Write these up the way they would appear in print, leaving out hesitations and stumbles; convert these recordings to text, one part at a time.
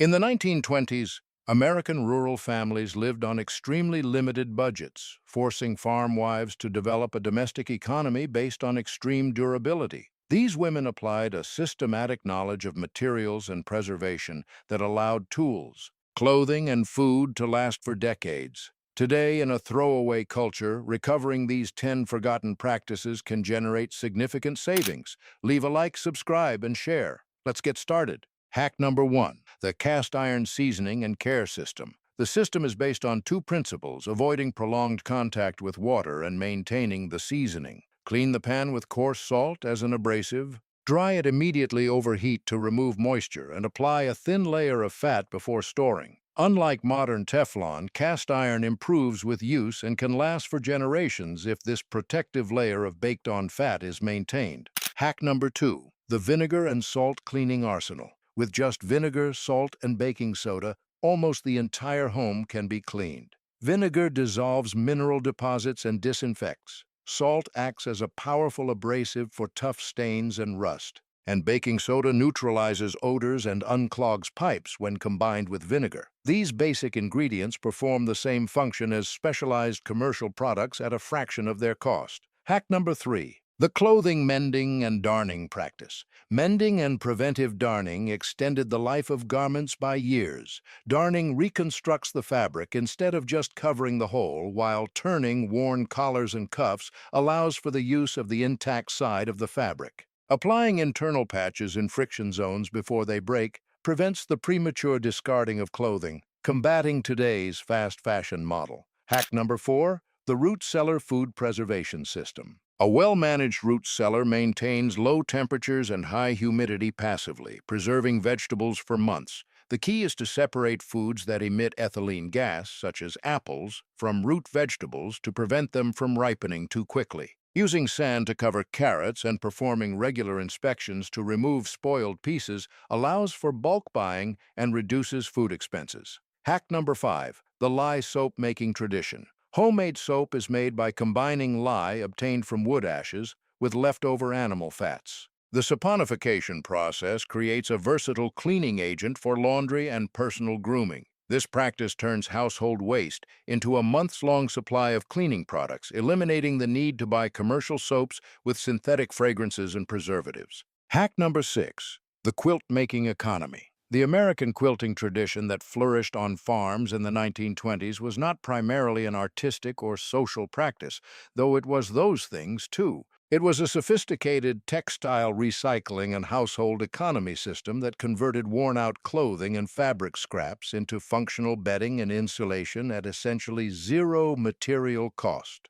In the 1920s, American rural families lived on extremely limited budgets, forcing farm wives to develop a domestic economy based on extreme durability. These women applied a systematic knowledge of materials and preservation that allowed tools, clothing, and food to last for decades. Today, in a throwaway culture, recovering these 10 forgotten practices can generate significant savings. Leave a like, subscribe, and share. Let's get started. Hack number 1, the cast iron seasoning and care system. The system is based on two principles: avoiding prolonged contact with water and maintaining the seasoning. Clean the pan with coarse salt as an abrasive. Dry it immediately over heat to remove moisture and apply a thin layer of fat before storing. Unlike modern Teflon, cast iron improves with use and can last for generations if this protective layer of baked-on fat is maintained. Hack number 2, the vinegar and salt cleaning arsenal. With just vinegar, salt, and baking soda, almost the entire home can be cleaned. Vinegar dissolves mineral deposits and disinfects. Salt acts as a powerful abrasive for tough stains and rust. And baking soda neutralizes odors and unclogs pipes when combined with vinegar. These basic ingredients perform the same function as specialized commercial products at a fraction of their cost. Hack number 3, the clothing mending and darning practice. Mending and preventive darning extended the life of garments by years. Darning reconstructs the fabric instead of just covering the hole, while turning worn collars and cuffs allows for the use of the intact side of the fabric. Applying internal patches in friction zones before they break prevents the premature discarding of clothing, combating today's fast fashion model. Hack number 4, the root cellar food preservation system. A well-managed root cellar maintains low temperatures and high humidity passively, preserving vegetables for months. The key is to separate foods that emit ethylene gas, such as apples, from root vegetables to prevent them from ripening too quickly. Using sand to cover carrots and performing regular inspections to remove spoiled pieces allows for bulk buying and reduces food expenses. Hack number 5, the lye soap making tradition. Homemade soap is made by combining lye obtained from wood ashes with leftover animal fats. The saponification process creates a versatile cleaning agent for laundry and personal grooming. This practice turns household waste into a months-long supply of cleaning products, eliminating the need to buy commercial soaps with synthetic fragrances and preservatives. Hack number 6, the quilt-making economy. The American quilting tradition that flourished on farms in the 1920s was not primarily an artistic or social practice, though it was those things too. It was a sophisticated textile recycling and household economy system that converted worn-out clothing and fabric scraps into functional bedding and insulation at essentially zero material cost.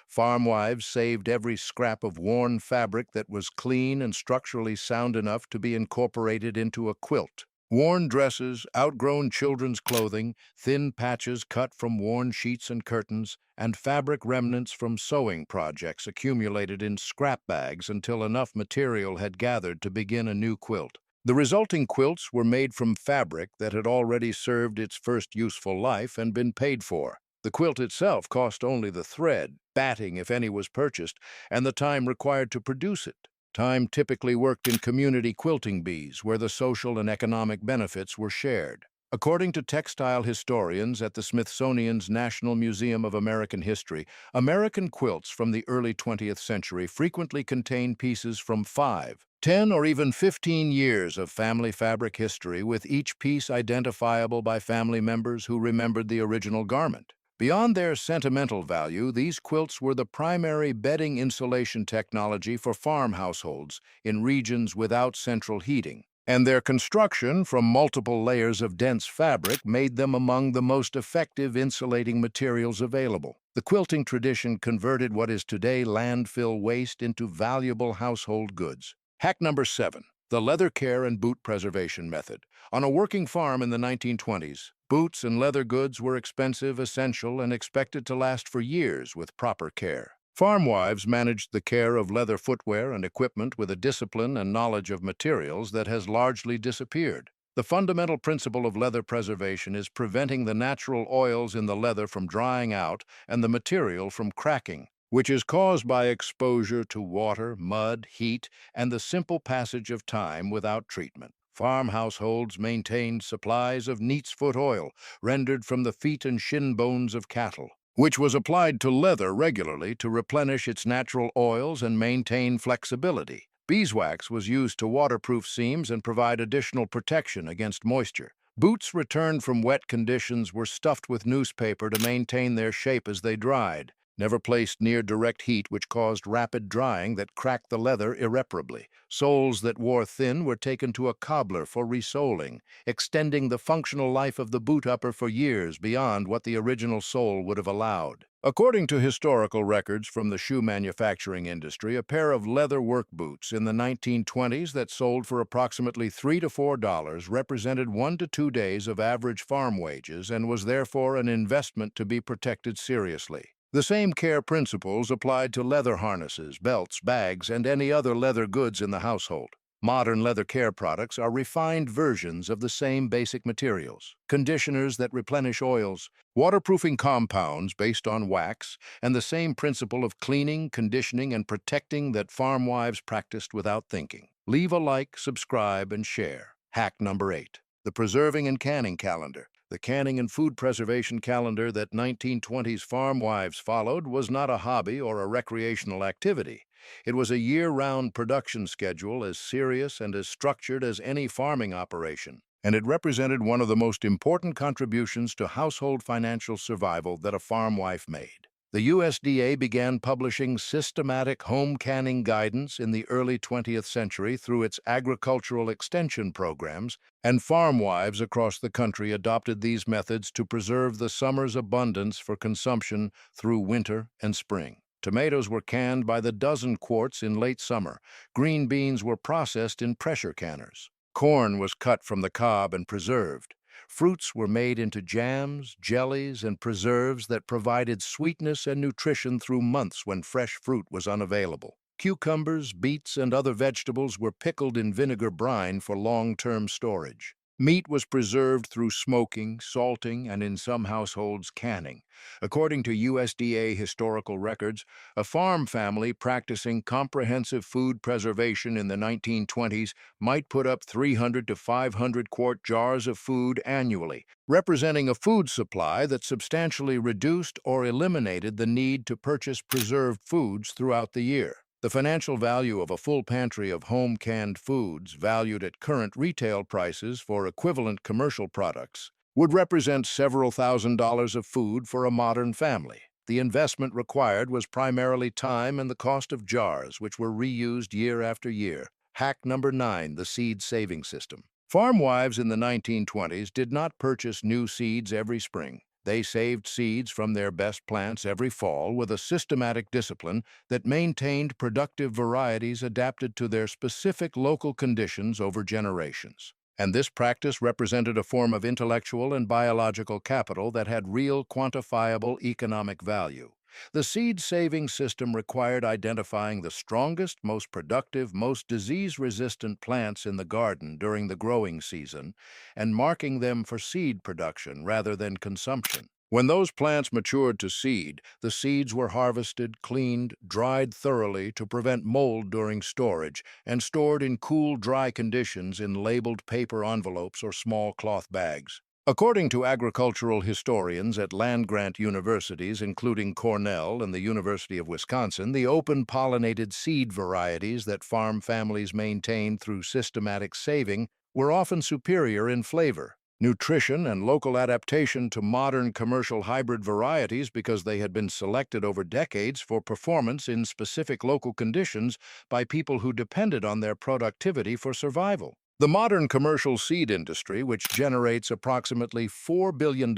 Farm wives saved every scrap of worn fabric that was clean and structurally sound enough to be incorporated into a quilt. Worn dresses, outgrown children's clothing, thin patches cut from worn sheets and curtains, and fabric remnants from sewing projects accumulated in scrap bags until enough material had gathered to begin a new quilt. The resulting quilts were made from fabric that had already served its first useful life and been paid for. The quilt itself cost only the thread, batting if any was purchased, and the time required to produce it. Time typically worked in community quilting bees, where the social and economic benefits were shared. According to textile historians at the Smithsonian's National Museum of American History, American quilts from the early 20th century frequently contain pieces from 5, 10, or even 15 years of family fabric history, with each piece identifiable by family members who remembered the original garment. Beyond their sentimental value, these quilts were the primary bedding insulation technology for farm households in regions without central heating, and their construction from multiple layers of dense fabric made them among the most effective insulating materials available. The quilting tradition converted what is today landfill waste into valuable household goods. Hack number 7, the leather care and boot preservation method. On a working farm in the 1920s, boots and leather goods were expensive, essential, and expected to last for years with proper care. Farm wives managed the care of leather footwear and equipment with a discipline and knowledge of materials that has largely disappeared. The fundamental principle of leather preservation is preventing the natural oils in the leather from drying out and the material from cracking, which is caused by exposure to water, mud, heat, and the simple passage of time without treatment. Farm households maintained supplies of neat's foot oil, rendered from the feet and shin bones of cattle, which was applied to leather regularly to replenish its natural oils and maintain flexibility. Beeswax was used to waterproof seams and provide additional protection against moisture. Boots returned from wet conditions were stuffed with newspaper to maintain their shape as they dried, never placed near direct heat, which caused rapid drying that cracked the leather irreparably. Soles that wore thin were taken to a cobbler for resoling, extending the functional life of the boot upper for years beyond what the original sole would have allowed. According to historical records from the shoe manufacturing industry, a pair of leather work boots in the 1920s that sold for approximately $3 to $4 represented 1 to 2 days of average farm wages and was therefore an investment to be protected seriously. The same care principles applied to leather harnesses, belts, bags, and any other leather goods in the household. Modern leather care products are refined versions of the same basic materials: conditioners that replenish oils, waterproofing compounds based on wax, and the same principle of cleaning, conditioning, and protecting that farm wives practiced without thinking. Leave a like, subscribe, and share. Hack number 8. The preserving and canning calendar. The canning and food preservation calendar that 1920s farm wives followed was not a hobby or a recreational activity. It was a year-round production schedule as serious and as structured as any farming operation, and it represented one of the most important contributions to household financial survival that a farm wife made. The USDA began publishing systematic home canning guidance in the early 20th century through its agricultural extension programs, and farm wives across the country adopted these methods to preserve the summer's abundance for consumption through winter and spring. Tomatoes were canned by the dozen quarts in late summer. Green beans were processed in pressure canners. Corn was cut from the cob and preserved. Fruits were made into jams, jellies, and preserves that provided sweetness and nutrition through months when fresh fruit was unavailable. Cucumbers, beets, and other vegetables were pickled in vinegar brine for long-term storage. Meat was preserved through smoking, salting, and in some households, canning. According to USDA historical records, a farm family practicing comprehensive food preservation in the 1920s might put up 300 to 500 quart jars of food annually, representing a food supply that substantially reduced or eliminated the need to purchase preserved foods throughout the year. The financial value of a full pantry of home-canned foods, valued at current retail prices for equivalent commercial products, would represent several $1,000s of food for a modern family. The investment required was primarily time and the cost of jars, which were reused year after year. Hack number 9, the seed saving system. Farm wives in the 1920s did not purchase new seeds every spring. They saved seeds from their best plants every fall with a systematic discipline that maintained productive varieties adapted to their specific local conditions over generations. And this practice represented a form of intellectual and biological capital that had real quantifiable economic value. The seed-saving system required identifying the strongest, most productive, most disease-resistant plants in the garden during the growing season and marking them for seed production rather than consumption. When those plants matured to seed, the seeds were harvested, cleaned, dried thoroughly to prevent mold during storage, and stored in cool, dry conditions in labeled paper envelopes or small cloth bags. According to agricultural historians at land-grant universities, including Cornell and the University of Wisconsin, the open-pollinated seed varieties that farm families maintained through systematic saving were often superior in flavor, nutrition, and local adaptation to modern commercial hybrid varieties because they had been selected over decades for performance in specific local conditions by people who depended on their productivity for survival. The modern commercial seed industry, which generates approximately $4 billion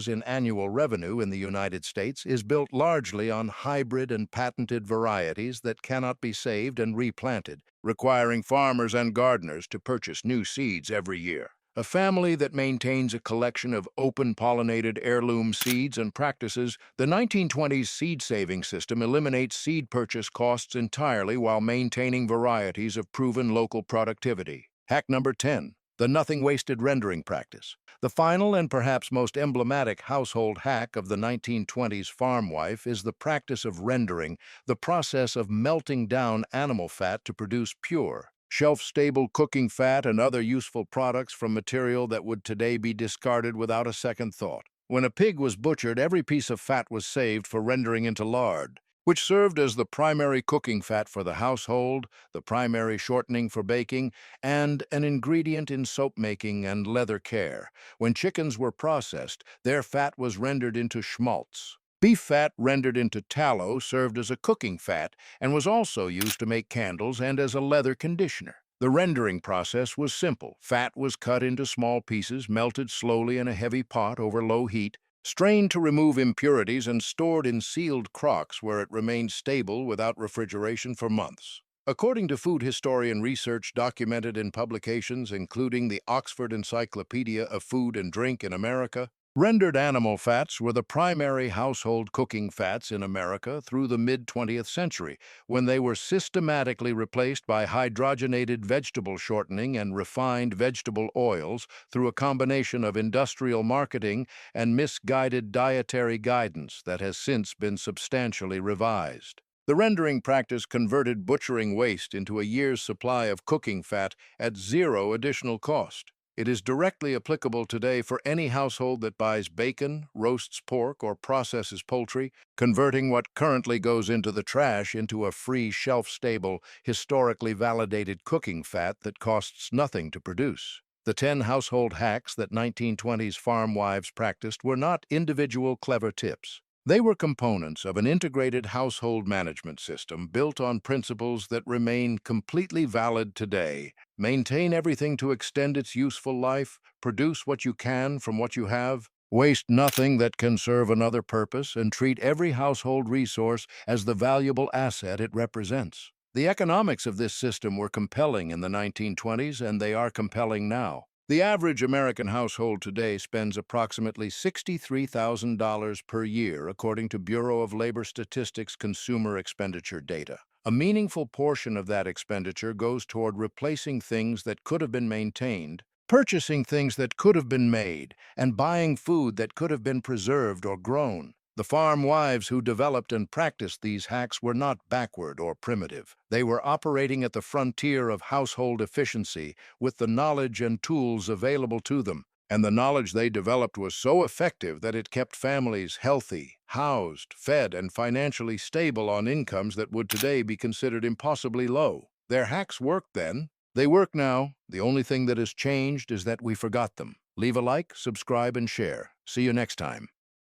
in annual revenue in the United States, is built largely on hybrid and patented varieties that cannot be saved and replanted, requiring farmers and gardeners to purchase new seeds every year. A family that maintains a collection of open-pollinated heirloom seeds and practices, the 1920s seed-saving system eliminates seed purchase costs entirely while maintaining varieties of proven local productivity. Hack number 10, the nothing wasted rendering practice. The final and perhaps most emblematic household hack of the 1920s farm wife is the practice of rendering, the process of melting down animal fat to produce pure, shelf-stable cooking fat, and other useful products from material that would today be discarded without a second thought. When a pig was butchered, every piece of fat was saved for rendering into lard, which served as the primary cooking fat for the household, the primary shortening for baking, and an ingredient in soap making and leather care. When chickens were processed, their fat was rendered into schmaltz. Beef fat rendered into tallow served as a cooking fat and was also used to make candles and as a leather conditioner. The rendering process was simple. Fat was cut into small pieces, melted slowly in a heavy pot over low heat, strained to remove impurities, and stored in sealed crocks where it remained stable without refrigeration for months. According to food historian research documented in publications including the Oxford Encyclopedia of Food and Drink in America, rendered animal fats were the primary household cooking fats in America through the mid-20th century, when they were systematically replaced by hydrogenated vegetable shortening and refined vegetable oils through a combination of industrial marketing and misguided dietary guidance that has since been substantially revised. The rendering practice converted butchering waste into a year's supply of cooking fat at zero additional cost. It is directly applicable today for any household that buys bacon, roasts pork, or processes poultry, converting what currently goes into the trash into a free, shelf-stable, historically validated cooking fat that costs nothing to produce. The 10 household hacks that 1920s farm wives practiced were not individual clever tips. They were components of an integrated household management system built on principles that remain completely valid today. Maintain everything to extend its useful life, produce what you can from what you have, waste nothing that can serve another purpose, and treat every household resource as the valuable asset it represents. The economics of this system were compelling in the 1920s, and they are compelling now. The average American household today spends approximately $63,000 per year, according to Bureau of Labor Statistics consumer expenditure data. A meaningful portion of that expenditure goes toward replacing things that could have been maintained, purchasing things that could have been made, and buying food that could have been preserved or grown. The farm wives who developed and practiced these hacks were not backward or primitive. They were operating at the frontier of household efficiency with the knowledge and tools available to them. And the knowledge they developed was so effective that it kept families healthy, housed, fed, and financially stable on incomes that would today be considered impossibly low. Their hacks worked then. They work now. The only thing that has changed is that we forgot them. Leave a like, subscribe, and share. See you next time.